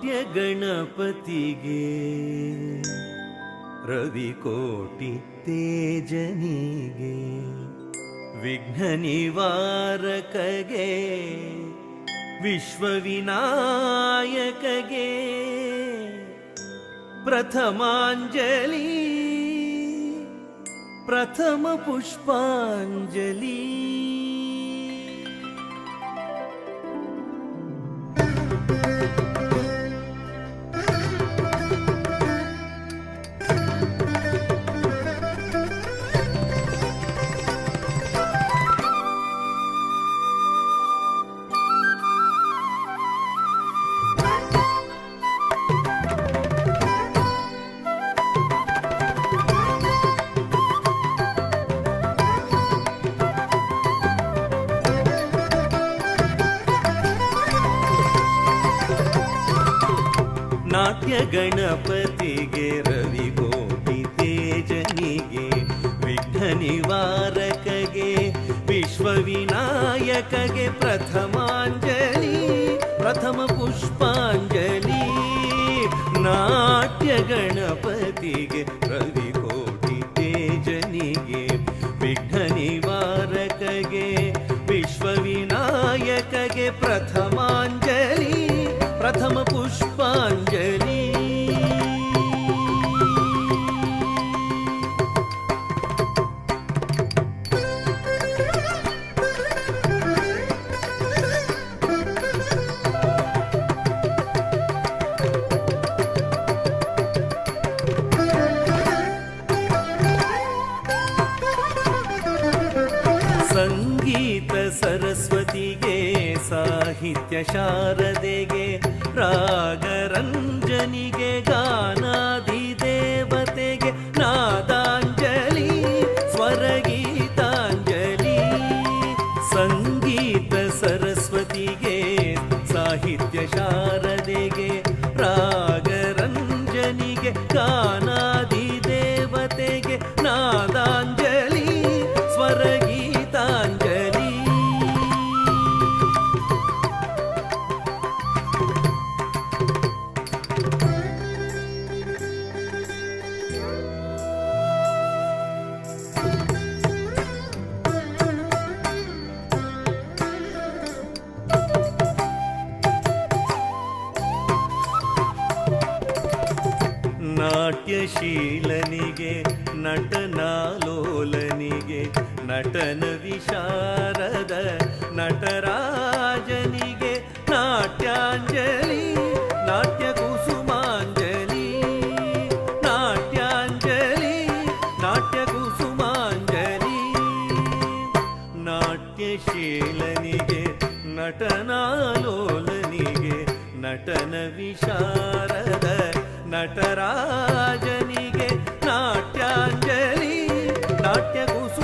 ನಾಟ್ಯ ಗಣಪತಿಗೆ ರವಿಕೋಟಿ ತೇಜನಿಗೆ ವಿಘ್ನ ನಿವಾರಕಗೆ ವಿಶ್ವವಿನಾಯಕಗೆ ಪ್ರಥಮಾಂಜಲಿ ಪ್ರಥಮ ಪುಷ್ಪಾಂಜಲಿ. ನಾಟ್ಯ ಗಣಪತಿಗೆ ರವಿಕೋಟಿ ತೇಜನಿಗೆ ವಿಘ್ನ ನಿವಾರಕಗೆ ವಿಶ್ವವಿನಾಯಕಗೆ ಪ್ರಥಮಾಂಜಲಿ ಪ್ರಥಮ ಪುಷ್ಪಾಂಜಲಿ. ನಾಟ್ಯ ಗಣಪತಿಗೆ ರವಿಕೋಟಿ ತೇಜನಿಗೆ ವಿಘ್ನ ನಿವಾರಕಗೆ ವಿಶ್ವವಿನಾಯಕಗೆ ಪ್ರಥಮಾಂಜಲಿ ಪ್ರಥಮ ಪುಷ್ಪಾಂಜಲಿ. ಸಂಗೀತ ಸರಸ್ವತಿಗೆ ಸಾಹಿತ್ಯ ಶಾರದೆಗೆ ರಾಗರಂಜನಿಗೆ ಗಾನಾಧಿದೇವತೆಗೆ ನಾದಾಂಜಲಿ ಸ್ವರಗೀತಾಂಜಲಿ. ಸಂಗೀತ ಸರಸ್ವತಿಗೆ ಸಾಹಿತ್ಯ ಶಾರದೆಗೆ ರಾಗರಂಜನಿಗೆ ಗಾನಾಧಿದೇವತೆಗೆ ನಾದಾಂಜಲಿ ಸ್ವರಗೀತಾಂಜಲಿ. ನಾಟ್ಯಶೀಲನಿಗೆ ನಟನಾಲೋಲನಿಗೆ ನಟನ ವಿಶಾರದ ನಟರಾಜನಿಗೆ ನಾಟ್ಯಾಂಜಲಿ ನಾಟ್ಯ ಕುಸುಮಾಂಜಲಿ ನಾಟ್ಯಾಂಜಲಿ ನಾಟ್ಯ ಕುಸುಮಾಂಜಲಿ. ನಾಟ್ಯಶೀಲನಿಗೆ ನಟನಾಲೋಲನಿಗೆ ನಟನ ವಿಶಾರದ ನಟರಾಜನಿಗೆ ನಾಟ್ಯಾಂಜಲಿ ನಾಟ್ಯ ಕುಸುಮಾಂಜಲಿ